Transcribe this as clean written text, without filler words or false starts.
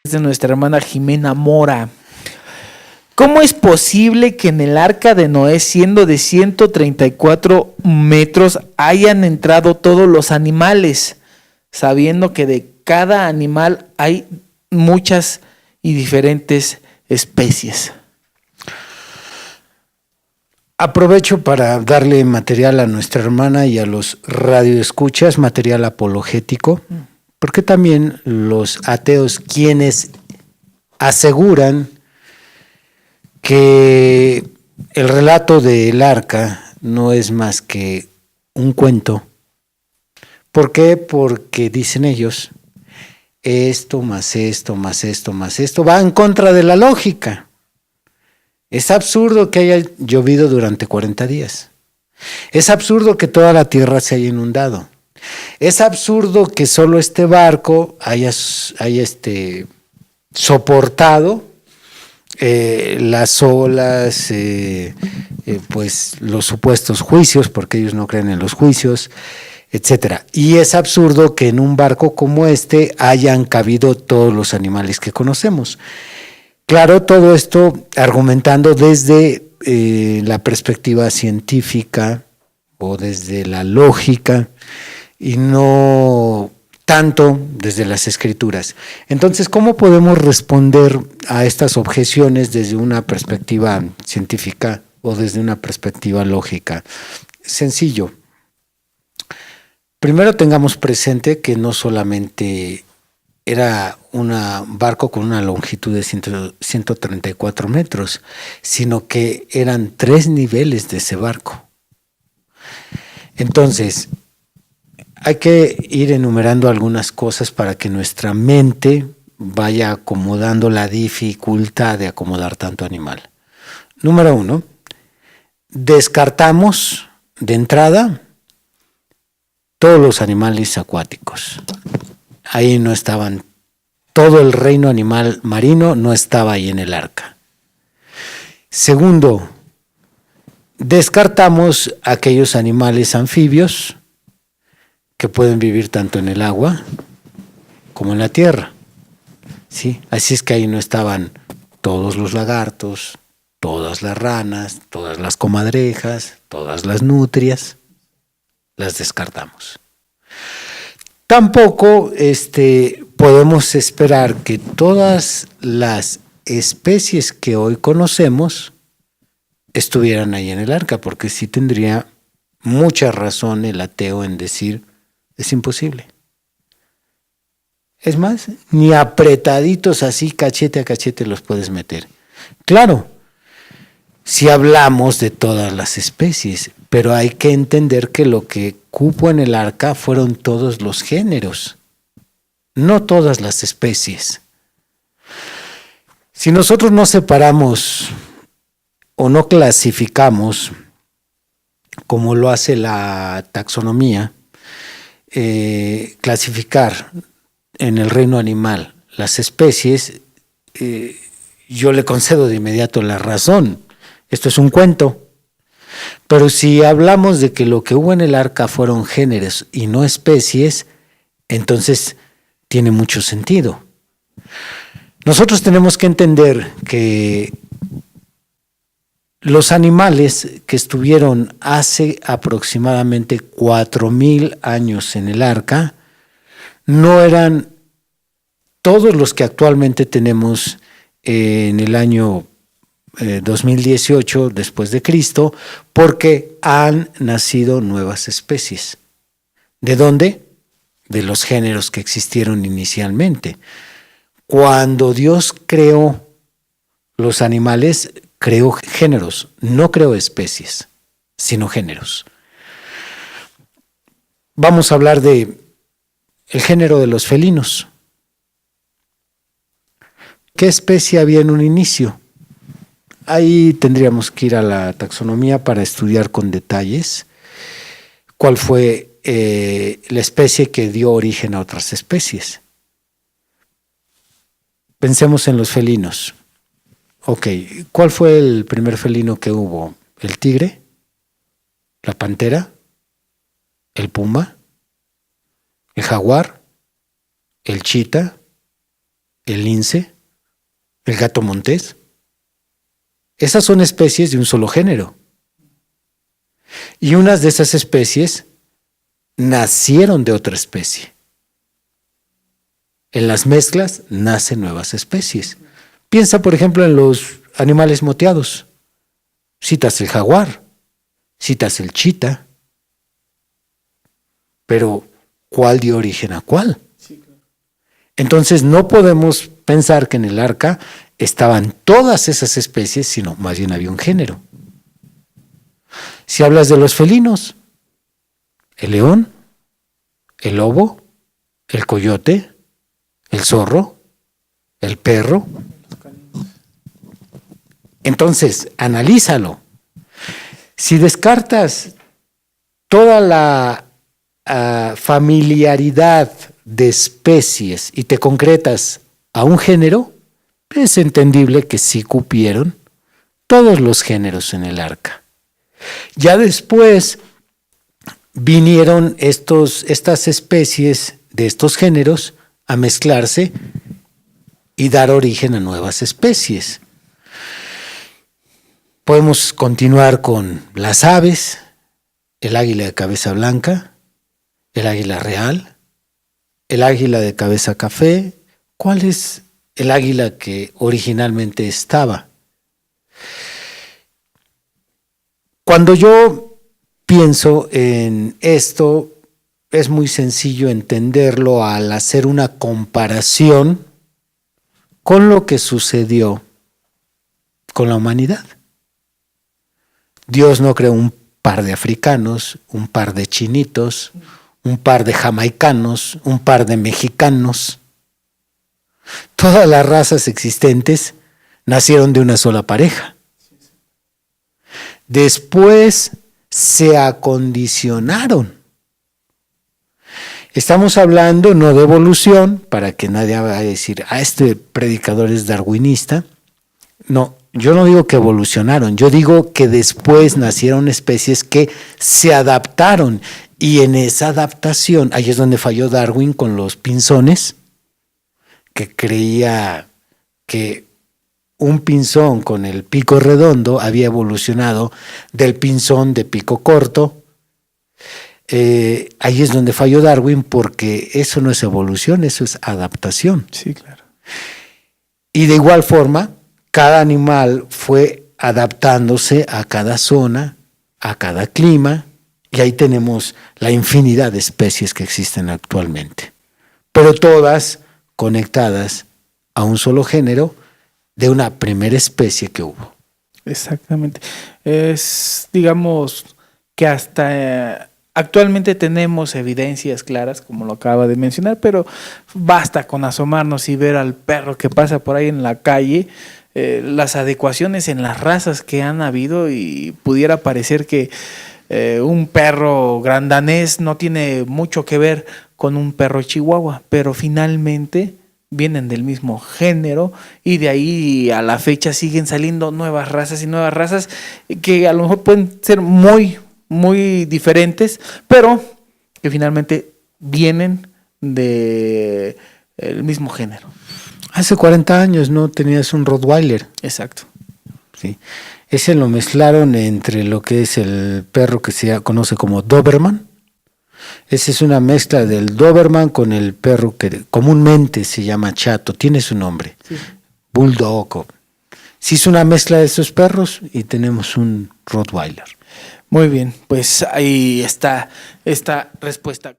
De nuestra hermana Jimena Mora. ¿Cómo es posible que en el arca de Noé, siendo de 134 metros, hayan entrado todos los animales, sabiendo que de cada animal hay muchas y diferentes especies? Aprovecho para darle material a nuestra hermana y a los radioescuchas, material apologético, porque también los ateos, quienes aseguran que el relato del arca no es más que un cuento. ¿Por qué? Porque dicen ellos, esto más esto más esto más esto va en contra de la lógica. Es absurdo que haya llovido durante 40 días. Es absurdo que toda la tierra se haya inundado. Es absurdo que solo este barco haya soportado las olas, pues los supuestos juicios, porque ellos no creen en los juicios, etcétera. Y es absurdo que en un barco como este hayan cabido todos los animales que conocemos. Claro, todo esto argumentando desde la perspectiva científica o desde la lógica y no tanto desde las escrituras. Entonces, ¿cómo podemos responder a estas objeciones desde una perspectiva científica o desde una perspectiva lógica? Sencillo. Primero tengamos presente que no solamente era un barco con una longitud de 134 metros, sino que eran 3 niveles de ese barco. Entonces, hay que ir enumerando algunas cosas para que nuestra mente vaya acomodando la dificultad de acomodar tanto animal. Número 1, descartamos de entrada todos los animales acuáticos. Ahí no estaban, todo el reino animal marino no estaba ahí en el arca. Segundo, descartamos aquellos animales anfibios que pueden vivir tanto en el agua como en la tierra. ¿Sí? Así es que ahí no estaban todos los lagartos, todas las ranas, todas las comadrejas, todas las nutrias. Las descartamos. Tampoco podemos esperar que todas las especies que hoy conocemos estuvieran ahí en el arca, porque sí tendría mucha razón el ateo en decir, es imposible. Es más, ni apretaditos así, cachete a cachete los puedes meter. Claro, si hablamos de todas las especies, pero hay que entender que lo que cupo en el arca fueron todos los géneros, no todas las especies. Si nosotros no separamos o no clasificamos, como lo hace la taxonomía, clasificar en el reino animal las especies, yo le concedo de inmediato la razón. Esto es un cuento. Pero si hablamos de que lo que hubo en el arca fueron géneros y no especies, entonces tiene mucho sentido. Nosotros tenemos que entender que los animales que estuvieron hace aproximadamente 4,000 años en el arca no eran todos los que actualmente tenemos en el año 2018 después de Cristo, porque han nacido nuevas especies. ¿De dónde? De los géneros que existieron inicialmente. Cuando Dios creó los animales, creó géneros, no creó especies, sino géneros. Vamos a hablar de el género de los felinos. ¿Qué especie había en un inicio? Ahí tendríamos que ir a la taxonomía para estudiar con detalles cuál fue la especie que dio origen a otras especies. Pensemos en los felinos. Ok, ¿cuál fue el primer felino que hubo? ¿El tigre? ¿La pantera? el puma, el jaguar, el chita, el lince, el gato montés. Esas son especies de un solo género. Y unas de esas especies nacieron de otra especie. En las mezclas nacen nuevas especies. Piensa, por ejemplo, en los animales moteados. Citas el jaguar, citas el chita, pero ¿cuál dio origen a cuál? Sí, claro. Entonces no podemos pensar que en el arca estaban todas esas especies, sino más bien había un género. Si hablas de los felinos, el león, el lobo, el coyote, el zorro, el perro. Entonces, analízalo. Si descartas toda la familiaridad de especies y te concretas a un género, es entendible que sí cupieron todos los géneros en el arca. Ya después vinieron estas especies de estos géneros a mezclarse y dar origen a nuevas especies. Podemos continuar con las aves, el águila de cabeza blanca, el águila real, el águila de cabeza café. ¿Cuál es el águila que originalmente estaba? Cuando yo pienso en esto, es muy sencillo entenderlo al hacer una comparación con lo que sucedió con la humanidad. Dios no creó un par de africanos, un par de chinitos, un par de jamaicanos, un par de mexicanos. Todas las razas existentes nacieron de una sola pareja. Después se acondicionaron. Estamos hablando no de evolución, para que nadie vaya a decir, este predicador es darwinista. No, yo no digo que evolucionaron, yo digo que después nacieron especies que se adaptaron. Y en esa adaptación, ahí es donde falló Darwin con los pinzones, que creía que un pinzón con el pico redondo había evolucionado del pinzón de pico corto. Ahí es donde falló Darwin, porque eso no es evolución, eso es adaptación. Sí, claro. Y de igual forma, cada animal fue adaptándose a cada zona, a cada clima, y ahí tenemos la infinidad de especies que existen actualmente, pero todas conectadas a un solo género de una primera especie que hubo. Exactamente. Es, digamos, que hasta actualmente tenemos evidencias claras, como lo acaba de mencionar, pero basta con asomarnos y ver al perro que pasa por ahí en la calle, las adecuaciones en las razas que han habido, y pudiera parecer que un perro grandanés no tiene mucho que ver con un perro chihuahua, pero finalmente vienen del mismo género, y de ahí a la fecha siguen saliendo nuevas razas y nuevas razas que a lo mejor pueden ser muy, muy diferentes, pero que finalmente vienen del mismo género. Hace 40 años no tenías un Rottweiler. Exacto. Sí. Ese lo mezclaron entre lo que es el perro que se conoce como Doberman. Esa es una mezcla del Doberman con el perro que comúnmente se llama chato, tiene su nombre, sí. Bulldog. Se hizo una mezcla de esos perros y tenemos un Rottweiler. Muy bien, pues ahí está esta respuesta.